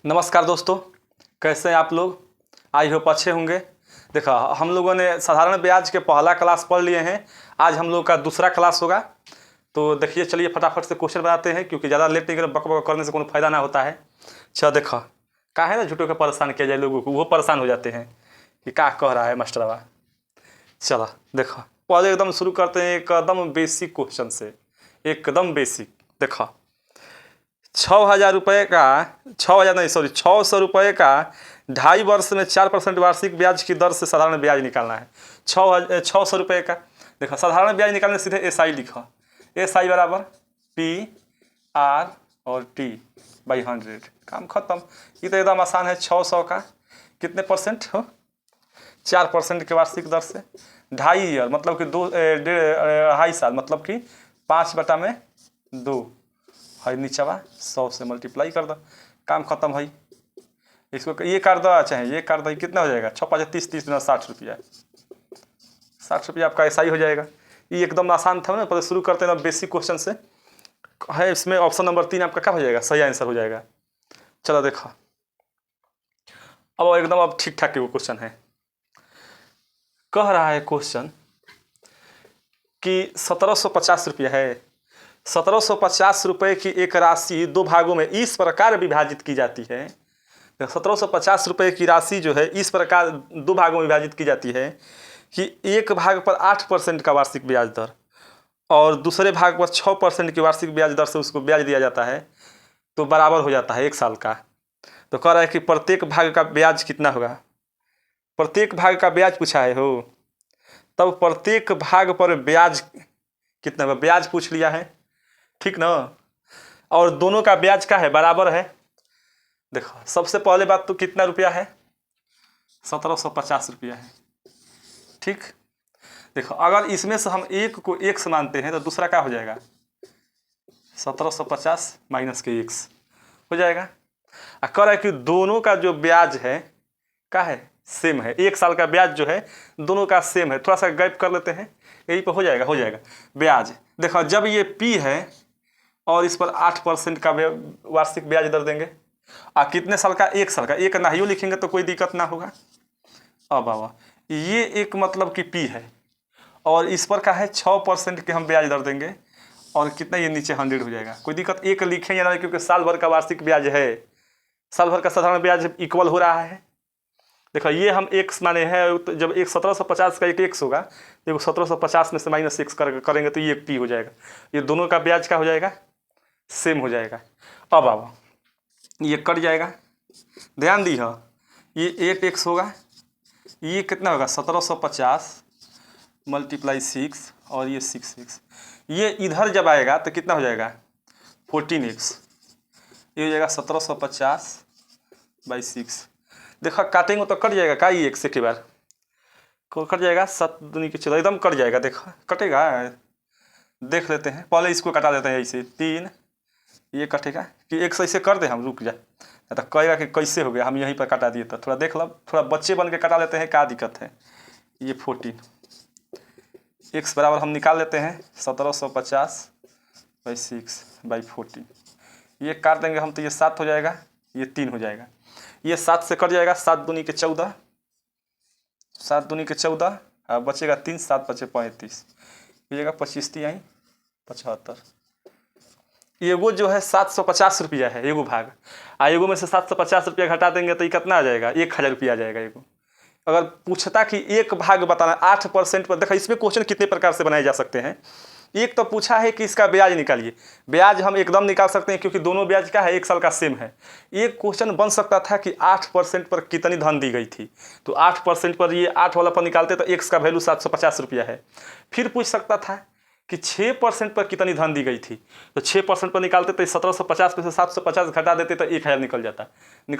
नमस्कार दोस्तों, कैसे हैं आप लोग। आई होप अच्छे होंगे। देखो, हम लोगों ने साधारण ब्याज के पहला क्लास पढ़ लिए हैं। आज हम लोग का दूसरा क्लास होगा। तो देखिए, चलिए फटाफट से क्वेश्चन बनाते हैं, क्योंकि ज़्यादा लेट नहीं कर बक बक करने से कोई फ़ायदा ना होता है। चलो देखो, का है ना, झूठों को परेशान किया जाए लोगों को, वो परेशान हो जाते हैं कि क्या कह रहा है मास्टरवा। चलो देखो, पहले एकदम शुरू करते हैं एकदम बेसिक क्वेश्चन से, एकदम बेसिक। देखो, 6,000 रुपये का 6,000 नहीं, सॉरी, 600 रुपये का 2.5 वर्ष में 4% वार्षिक ब्याज की दर से साधारण ब्याज निकालना है। 600 रुपये का। देखो, साधारण ब्याज निकालने सीधे SI लिखो। SI बराबर PR और T बाई 100। काम खत्म। ये तो एकदम आसान है। 600 का कितने परसेंट हो? 4% के वार्षिक दर से। 2.5 ईयर मतलब कि 2.5 साल, मतलब कि 5/2 है। नीचवा 100 से मल्टीप्लाई कर दो, काम खत्म है। इसको ये कर दो, चाहे ये कर दो, कितना हो जाएगा? 6 5 30 30 60 रुपया। 60 रुपया आपका SI हो जाएगा। ये एकदम आसान था ना। पहले शुरू करते हैं ना बेसिक क्वेश्चन से है। इसमें ऑप्शन नंबर 3 आपका क्या हो जाएगा? सही आंसर हो जाएगा। चलो देखो, अब एकदम अब ठीक ठाक वो क्वेश्चन है। कह रहा है क्वेश्चन कि 1750 रुपया है। 1750 रुपये की एक राशि 2 भागों में इस प्रकार विभाजित की जाती है। 1750 रुपये की राशि जो है इस प्रकार 2 भागों में विभाजित की जाती है कि एक भाग पर 8% का वार्षिक ब्याज दर और दूसरे भाग पर 6% की वार्षिक ब्याज दर से उसको ब्याज दिया जाता है, तो बराबर हो जाता है 1 साल का। तो कह रहा है कि प्रत्येक भाग का ब्याज कितना होगा। प्रत्येक भाग का ब्याज पूछा है हो, तब प्रत्येक भाग पर ब्याज कितना होगा, ब्याज पूछ लिया है, ठीक ना। और दोनों का ब्याज का है, बराबर है। देखो, सबसे पहले बात तो कितना रुपया है? 1750 रुपया है, ठीक। देखो, अगर इसमें से हम एक को x मानते हैं तो दूसरा क्या हो जाएगा? 1750 माइनस के x हो जाएगा। कह रहा है कि दोनों का जो ब्याज है क्या है? सेम है। 1 साल का ब्याज जो है दोनों का सेम है। थोड़ा सा गैप कर लेते हैं, यहीं पर हो जाएगा ब्याज। देखो, जब ये P है और इस पर 8% का वार्षिक ब्याज दर देंगे। कितने साल का? 1 साल का। एक नाहियो लिखेंगे तो कोई दिक्कत ना होगा। अब बाबा, ये एक मतलब कि P है और इस पर का है 6% के हम ब्याज दर देंगे। और कितना? ये नीचे 100 हो जाएगा। कोई दिक्कत एक लिखें या ना, क्योंकि साल भर का वार्षिक ब्याज है। साल भर का साधारण ब्याज इक्वल हो रहा है। देखो, ये हम x माने हैं, तो जब 1750 का एक x होगा, देखो 1750 में से माइनस x करेंगे तो ये P हो जाएगा। ये दोनों का ब्याज का हो जाएगा, सेम हो जाएगा। अब आओ, ये कट जाएगा। ध्यान दी हो, ये 8x होगा, ये कितना होगा? 1750 मल्टीप्लाई 6 और ये 6x। ये इधर जब आएगा तो कितना हो जाएगा? 14x। ये हो जाएगा 1750 बाई 6। देखो, काटेंगे तो कट जाएगा का? ये x के बार को कट जाएगा। 7 दूनी के 14, एकदम कट जाएगा। देखो, कटेगा। देख लेते हैं, पहले इसको कटा देते हैं ऐसे। 3 ये कटेगा कि एक ऐसे कर दे हम, रुक जा। तो कहेगा कि कैसे हो गया, हम यहीं पर कटा दिए। तो थोड़ा देख लो, थोड़ा बच्चे बन के कटा लेते हैं, क्या दिक्कत है। ये 14 x बराबर हम निकाल लेते हैं 1750 बाई 6 बाई 14। ये काट देंगे हम तो ये 7 हो जाएगा, ये 3 हो जाएगा। ये 7 से कट जाएगा। 7 दूनी के 14, 7 दूनी के 14, और बचेगा 3, 7 बचे 35, हो जाएगा 25 3 आई 75। एगो जो है 750 रुपया है एगो भाग। एगो में से 750 रुपया घटा देंगे तो ये कितना आ जाएगा? 1000 रुपया आ जाएगा एगो। अगर पूछता कि एक भाग बताना 8% पर, देखो इसमें क्वेश्चन कितने प्रकार से बनाए जा सकते हैं। एक तो पूछा है कि इसका ब्याज निकालिए। ब्याज हम एकदम निकाल सकते हैं, क्योंकि दोनों ब्याज क्या है? 1 साल का सेम है। एक क्वेश्चन बन सकता था कि 8% पर कितनी धन दी गई थी, तो 8% पर ये 8 वाला पर निकालते तो x का वैल्यू 750 रुपया है। फिर पूछ सकता था कि 6% पर कितनी धन दी गई थी, तो 6% पर निकालते तो 1750 में से 750 घटा देते तो 1000 निकल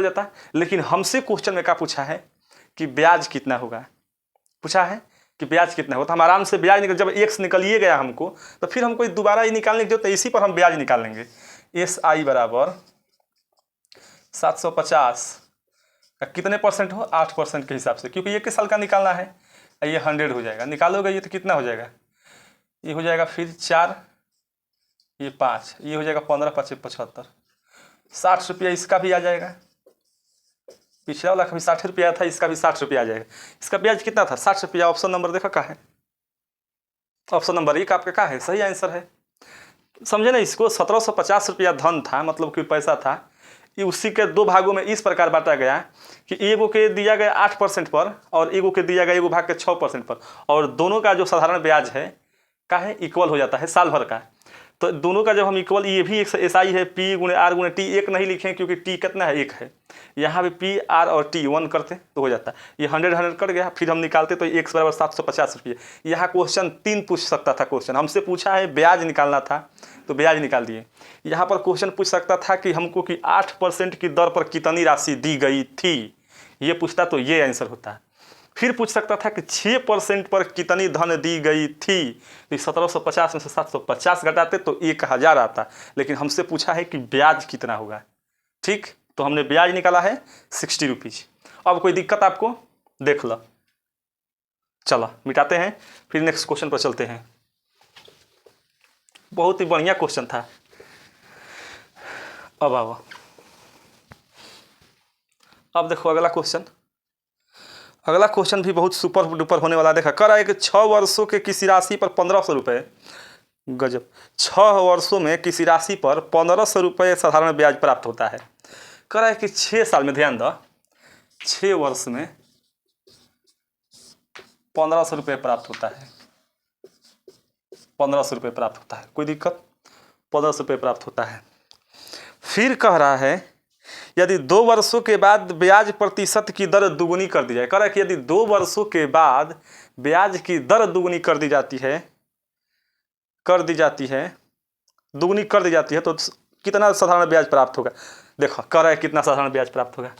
जाता। लेकिन हमसे क्वेश्चन में क्या पूछा है कि ब्याज कितना होगा। पूछा है कि ब्याज कितना होगा, तो हम आराम से ब्याज निकल, जब x निकलिए गया हमको, तो फिर हमको दोबारा ये निकालने की जरूरत है, इसी पर हम ब्याज निकाल लेंगे। SI बराबर 750 का कितने परसेंट हो? 8% के हिसाब से, क्योंकि 1 साल का निकालना है। ये 100 हो जाएगा। निकालोगे ये तो कितना हो जाएगा? ये हो जाएगा फिर 4, ये 5, ये हो जाएगा 15 5 75। 60 रुपया इसका भी आ जाएगा। पिछला वाला का भी 60 रुपया था, इसका भी 60 रुपया आ जाएगा। इसका ब्याज कितना था? 60 रुपया। ऑप्शन नंबर देखो क्या है, ऑप्शन नंबर 1 आपका क्या है? सही आंसर है। समझे ना इसको? 1750 रुपया धन था, मतलब कि पैसा था। ये उसी के दो भागों में इस प्रकार बांटा गया कि एगो के दिया गया 8% पर और एगो के दिया गया एगो भाग के 6% पर, और दोनों का जो साधारण ब्याज है का है इक्वल हो जाता है साल भर का। तो दोनों का जब हम इक्वल, ये भी एक एसआई है, पी गुणे आर गुणे टी, एक नहीं लिखें क्योंकि टी कितना है? 1 है। यहाँ भी पी आर और टी 1 करते तो हो जाता। ये 100 कट गया, फिर हम निकालते तो x बराबर 750 रुपये। यहाँ क्वेश्चन 3 पूछ सकता था। क्वेश्चन हमसे पूछा है ब्याज निकालना था तो ब्याज निकाल दिए। यहाँ पर क्वेश्चन पूछ सकता था कि हमको कि 8% की दर पर कितनी राशि दी गई थी, ये पूछता तो ये आंसर होता। फिर पूछ सकता था कि 6% पर कितनी धन दी गई थी, तो 1750 में से 750 घटाते तो 1000 आता। लेकिन हमसे पूछा है कि ब्याज कितना होगा। ठीक, तो हमने ब्याज निकाला है 60 रुपीज। अब कोई दिक्कत आपको? देख लो। चलो मिटाते हैं, फिर नेक्स्ट क्वेश्चन पर चलते हैं। बहुत ही बढ़िया क्वेश्चन था। अब देखो अगला क्वेश्चन। अगला क्वेश्चन भी बहुत सुपर डुपर होने वाला। देखा कर रहा है कि 6 वर्षों के किसी राशि पर 1500 रुपये, गजब, 6 वर्षों में किसी राशि पर 1500 रुपये साधारण ब्याज प्राप्त होता है। कर रहा है कि 6 साल में, ध्यान दो, 6 वर्ष में 1500 रुपये प्राप्त होता है। 1500 रुपये प्राप्त होता है, कोई दिक्कत? 1500 रुपये प्राप्त होता है। फिर कह रहा है यदि 2 वर्षों के बाद ब्याज प्रतिशत की दर दुगुनी कर दी जाए। कह रहा है कि यदि 2 वर्षों के बाद ब्याज की दर दुगुनी कर दी जाती है, दुगुनी कर दी जाती है तो कितना साधारण ब्याज प्राप्त होगा। देखो कह रहा है कितना साधारण ब्याज प्राप्त होगा।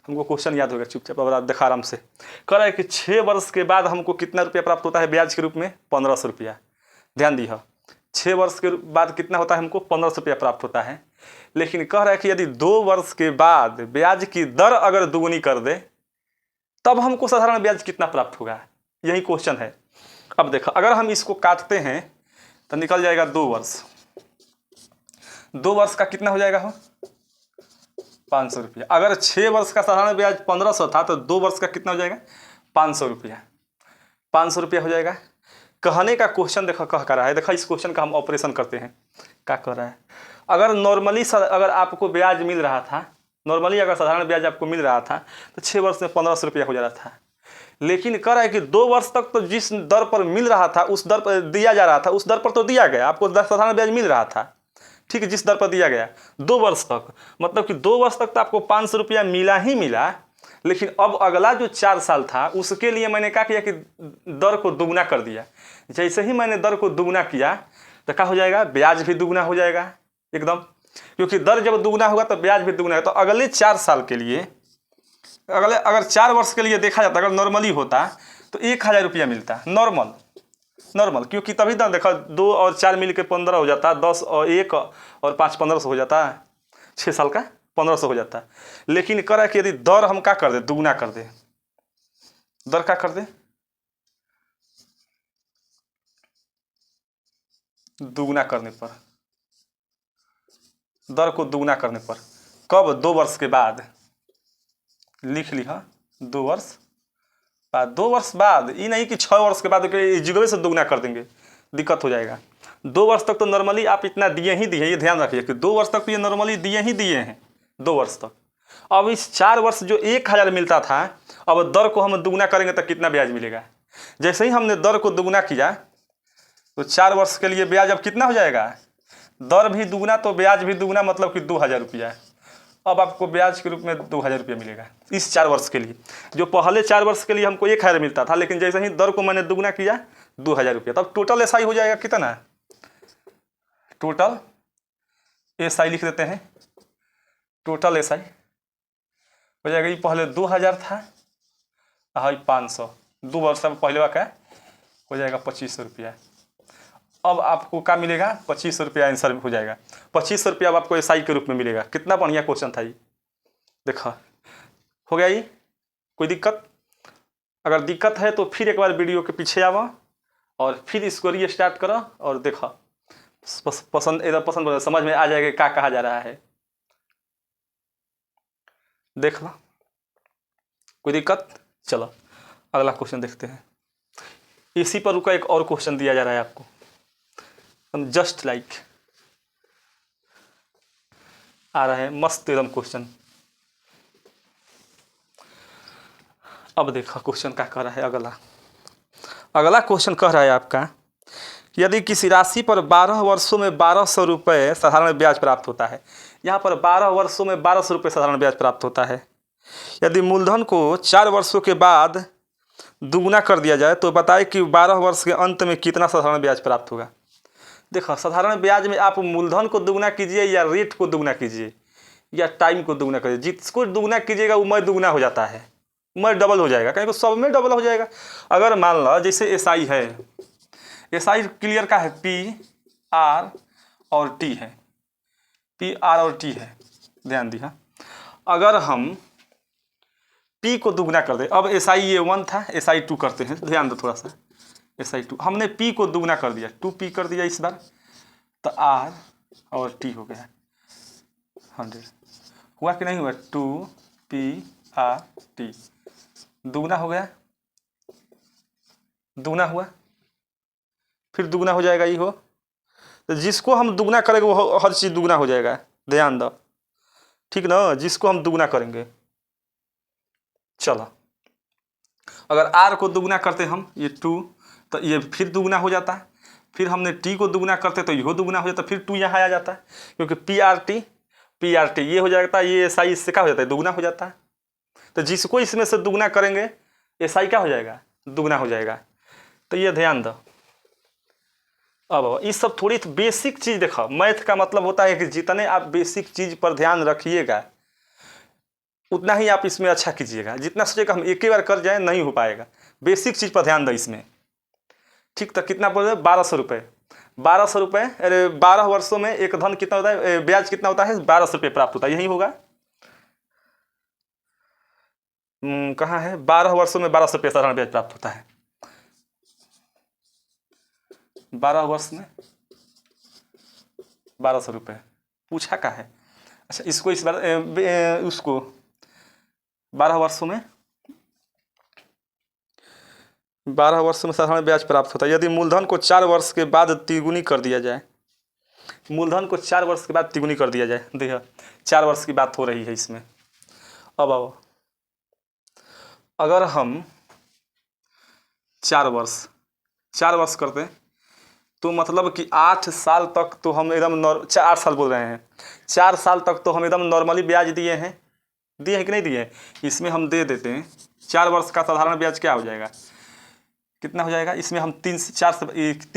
हमको क्वेश्चन याद होगा, चुपचाप अब आप देखा आराम से। कह रहा है कि 6 वर्ष के बाद हमको कितना रुपया प्राप्त होता है ब्याज के रूप में? 1500 रुपया। ध्यान दी, 6 वर्ष के बाद कितना होता है? हमको 1500 रुपया प्राप्त होता है। लेकिन कह रहा है कि यदि 2 वर्ष के बाद ब्याज की दर अगर दुगुनी कर दे तब हमको साधारण ब्याज कितना प्राप्त होगा, यही क्वेश्चन है। अब देखो अगर हम इसको काटते हैं तो निकल जाएगा 2 वर्ष। 2 वर्ष का कितना हो जाएगा? 500 रुपया। अगर 6 वर्ष का साधारण ब्याज 1500 था तो 2 वर्ष का कितना हो जाएगा? 500 रुपया। 500 रुपया हो जाएगा। कहने का क्वेश्चन देखो कह कर रहा है। देखो इस क्वेश्चन का हम ऑपरेशन करते हैं। क्या कर रहा है? अगर नॉर्मली अगर आपको ब्याज मिल रहा था, नॉर्मली अगर साधारण ब्याज आपको मिल रहा था तो 6 वर्ष में 1500 रुपया हो जा रहा था। लेकिन कह रहा है कि 2 वर्ष तक तो जिस दर पर मिल रहा था, उस दर पर दिया जा रहा था, उस दर पर तो दिया गया आपको, साधारण ब्याज मिल रहा था। ठीक है, जिस दर पर दिया गया 2 वर्ष तक, मतलब कि 2 वर्ष तक तो आपको 500 रुपया मिला ही मिला। लेकिन अब अगला जो 4 साल था उसके लिए मैंने क्या किया कि दर को दुगुना कर दिया। जैसे ही मैंने दर को दुगुना किया तो क्या हो जाएगा? ब्याज भी दुगुना हो जाएगा एकदम, क्योंकि दर जब दुगुना होगा तो ब्याज भी दुगुना है। तो अगले 4 साल के लिए, अगर 4 वर्ष के लिए देखा जाता, अगर नॉर्मली होता तो 1000 रुपया मिलता नॉर्मल, क्योंकि तभी तो देखा 2 और 4 मिल के 15 हो जाता, 10 और 1 और 5 1500 हो जाता, 6 साल का 1500 हो जाता। लेकिन कह रहा है कि यदि दर हम क्या कर दे? दुगुना कर दे। दर क्या कर दे? दुगुना करने पर, दर को दुगुना करने पर। कब? 2 वर्ष के बाद। लिख ली, 2 वर्ष बाद। 2 वर्ष बाद, ये नहीं कि 6 वर्ष के बाद जिगवे से दुगुना कर देंगे, दिक्कत हो जाएगा। 2 वर्ष तक तो नॉर्मली आप इतना दिए ही दिए, ये ध्यान रखिए कि 2 वर्ष तक तो ये नॉर्मली दिए ही दिए हैं, 2 वर्ष तक। अब इस 4 वर्ष जो 1000 मिलता था, अब दर को हम दुगुना करेंगे तो कितना ब्याज मिलेगा? जैसे ही हमने दर को दुगुना किया तो 4 वर्ष के लिए ब्याज अब कितना हो जाएगा? दर भी दुगुना तो ब्याज भी दुगुना, मतलब कि 2000 रुपया। अब आपको ब्याज के रूप में 2000 रुपया मिलेगा इस 4 वर्ष के लिए। जो पहले 4 वर्ष के लिए हमको 1000 मिलता था, लेकिन जैसे ही दर को मैंने दुगुना किया 2000 रुपया। तब टोटल एसआई हो जाएगा कितना? टोटल एसआई लिख देते हैं। टोटल एसआई हो जाएगा, ये पहले 2000 था, हाँ 500, 2 वर्ष पहले का हो जाएगा 2500 रुपया। अब आपको क्या मिलेगा? 2500 रुपया आंसर हो जाएगा। 2500 रुपया अब आपको एसआई के रूप में मिलेगा। कितना बढ़िया क्वेश्चन था ये, देखा हो गया ये। कोई दिक्कत? अगर दिक्कत है तो फिर एक बार वीडियो के पीछे आओ और फिर इसको रीस्टार्ट करो और देखो, पसंद समझ में आ जाएगा क्या कहा जा रहा है। देख लो। कोई दिक्कत? चलो अगला क्वेश्चन देखते हैं। इसी पर रुका एक और क्वेश्चन दिया जा रहा है आपको, जस्ट लाइक आ रहा है मस्त एकदम क्वेश्चन। अब देखो क्वेश्चन क्या कह रहा है। अगला क्वेश्चन कह रहा है आपका, यदि किसी राशि पर 12 वर्षों में 1200 रुपये साधारण ब्याज प्राप्त होता है। यहाँ पर 12 वर्षों में 1200 रुपये साधारण ब्याज प्राप्त होता है। यदि मूलधन को 4 वर्षों के बाद दुगुना कर दिया जाए तो बताएं कि 12 वर्ष के अंत में कितना साधारण ब्याज प्राप्त होगा। देखो साधारण ब्याज में आप मूलधन को दुगुना कीजिए या रेट को दुगुना कीजिए या टाइम को दुगुना कीजिए, जिसको दुगुना कीजिएगा वो मैं दुगुना हो जाता है, मैं डबल हो जाएगा, कहीं सब में डबल हो जाएगा। अगर मान लो जैसे एसआई है, एसआई क्लियर का है, पी आर और टी है, पी आर और टी है, ध्यान दिया। अगर हम पी को दुगना कर दे, अब एसआई ये 1 था, एसआई 2 करते हैं, ध्यान दो थोड़ा सा, एसआई 2 हमने पी को दुगना कर दिया, 2p कर दिया इस बार, तो आर और टी हो गया 100। हुआ कि नहीं हुआ? 2p/r/t दुगना हो गया, दुगना हुआ, फिर दुगना हो जाएगा ये हो, तो जिसको हम दुगना करेंगे वो हर चीज़ दुगना हो जाएगा, ध्यान दो, ठीक ना, जिसको हम दुगना करेंगे। चलो अगर r को दुगना करते हम, ये 2, तो ये फिर दुगना हो जाता है, फिर हमने t को दुगना करते तो ये दुगना हो जाता है, फिर 2 यहाँ आ जाता है, क्योंकि p/r/t ये हो जाता है, ये SI इससे क्या हो जाता है, दुगना हो जाता है। तो जिसको इसमें से दुगना करेंगे SI क्या हो जाएगा, दुगना हो जाएगा। तो ये ध्यान दो। अब इस सब थोड़ी बेसिक चीज़ देखो, मैथ का मतलब होता है कि जितने आप बेसिक चीज़ पर ध्यान रखिएगा उतना ही आप इसमें अच्छा कीजिएगा। जितना सोचेगा हम एक ही बार कर जाए नहीं हो पाएगा, बेसिक चीज़ पर ध्यान दो इसमें, ठीक। तो कितना बोल रहे हैं? 1200 रुपये, 1200 रुपये, अरे 12 वर्षों में एक धन कितना होता है, ब्याज कितना होता है, 1200 रुपये प्राप्त होता है, यही होगा। कहाँ है? 12 वर्षों में 1200 रुपये साधारण ब्याज प्राप्त होता है, 12 वर्ष में 1200 रुपये पूछा का है। अच्छा इसको इस बार उसको 12 वर्षों में 12 वर्ष में साधारण ब्याज प्राप्त होता है। यदि मूलधन को 4 वर्ष के बाद तिगुनी कर दिया जाए, मूलधन को 4 वर्ष के बाद तिगुनी कर दिया जाए, देखिए 4 वर्ष की बात हो रही है इसमें। अब आओ, अगर हम 4 वर्ष करते हैं तो मतलब कि 8 साल तक तो हम एकदम 8 साल बोल रहे हैं, 4 साल तक तो हम एकदम नॉर्मली ब्याज दिए हैं कि नहीं दिए? इसमें हम दे देते हैं 4 वर्ष का साधारण ब्याज क्या हो जाएगा, कितना हो जाएगा? इसमें हम 3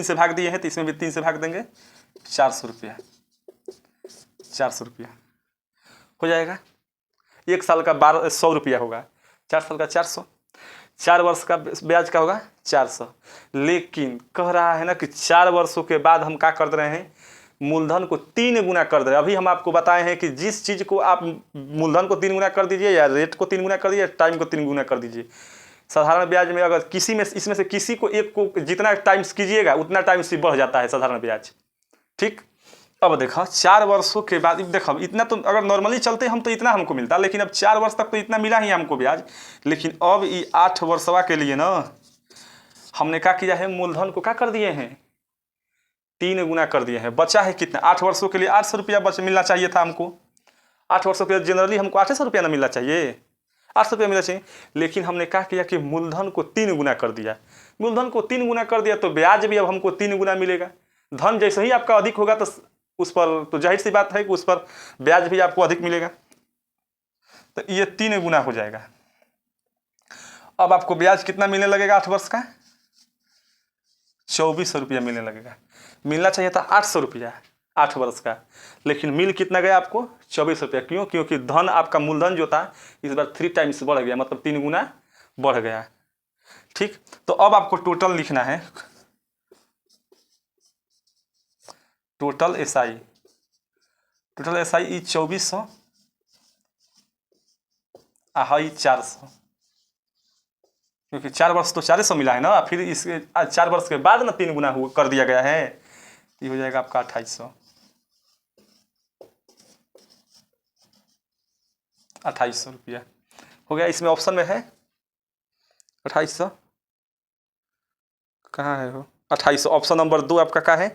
से भाग दिए हैं तो इसमें भी 3 से भाग देंगे, 400 रुपया, 400 रुपया हो जाएगा। 1 साल का 100 रुपया होगा, 4 साल का 400, 4 वर्ष का ब्याज का होगा 400। लेकिन कह रहा है ना कि 4 वर्षों के बाद हम क्या कर रहे हैं, मूलधन को 3 गुना कर दे रहे हैं। अभी हम आपको बताए हैं कि जिस चीज़ को आप मूलधन को 3 गुना कर दीजिए या रेट को 3 गुना कर दीजिए, टाइम को 3 गुना कर दीजिए। साधारण ब्याज में अगर किसी में इसमें से किसी को एक को जितना टाइम्स कीजिएगा उतना टाइम्स से बढ़ जाता है साधारण ब्याज, ठीक। अब देखो 4 वर्षों के बाद, देखो इतना तो अगर नॉर्मली चलते हम तो इतना हमको मिलता, लेकिन अब 4 वर्ष तक तो इतना मिला ही हमको ब्याज। लेकिन अब ये 8 वर्षवा के लिए ना हमने क्या किया है, मूलधन को क्या कर दिए हैं, 3 गुना कर दिए हैं। बचा है कितना? 8 वर्षों के लिए 800 रुपया मिलना चाहिए था हमको। 8 वर्षों के लिए जनरली हमको 800 रुपया ना मिलना चाहिए, 800 रुपया मिलना चाहिए। लेकिन हमने क्या किया कि मूलधन को 3 गुना कर दिया। मूलधन को 3 गुना कर दिया तो ब्याज भी अब हमको 3 गुना मिलेगा। धन जैसे ही आपका अधिक होगा तो उस पर तो जाहिर सी बात है कि उस पर ब्याज भी आपको अधिक मिलेगा, तो ये 3 गुना हो जाएगा। अब आपको ब्याज कितना मिलने लगेगा 8 वर्ष का? 2400 रुपया मिलने लगेगा। मिलना चाहिए था 800 रुपया 8 वर्ष का, लेकिन मिल कितना गया आपको? 2400 रुपया। क्यों? क्योंकि धन आपका मूलधन जो था इस बार 3 टाइम्स बढ़ गया, मतलब 3 गुना बढ़ गया, ठीक। तो अब आपको टोटल लिखना है, टोटल एसआई 2400 हाई 400, क्योंकि 4 वर्ष तो 400 मिला है ना, फिर इसके 4 वर्ष के बाद ना 3 गुना कर दिया गया है, ये हो जाएगा आपका 2800 रुपया हो गया। इसमें ऑप्शन में है 2800, कहाँ है वो 2800। ऑप्शन नंबर 2 आपका क्या है,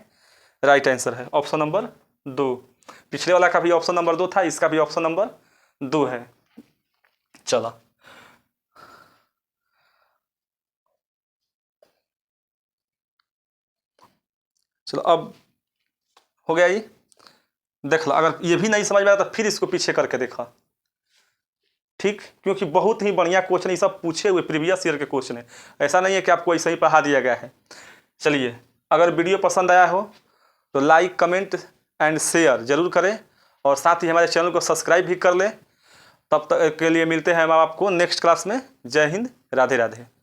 राइट आंसर है ऑप्शन नंबर 2। पिछले वाला का भी ऑप्शन नंबर 2 था, इसका भी ऑप्शन नंबर 2 है। चलो चलो अब हो गया ये, देख लो। अगर ये भी नहीं समझ में आया तो फिर इसको पीछे करके देखा, ठीक, क्योंकि बहुत ही बढ़िया क्वेश्चन ये सब पूछे हुए प्रीवियस ईयर के क्वेश्चन है, ऐसा नहीं है कि आपको ऐसे ही पढ़ा दिया गया है। चलिए, अगर वीडियो पसंद आया हो तो लाइक कमेंट एंड शेयर जरूर करें, और साथ ही हमारे चैनल को सब्सक्राइब भी कर लें। तब तक के लिए मिलते हैं हम आपको नेक्स्ट क्लास में। जय हिंद, राधे राधे।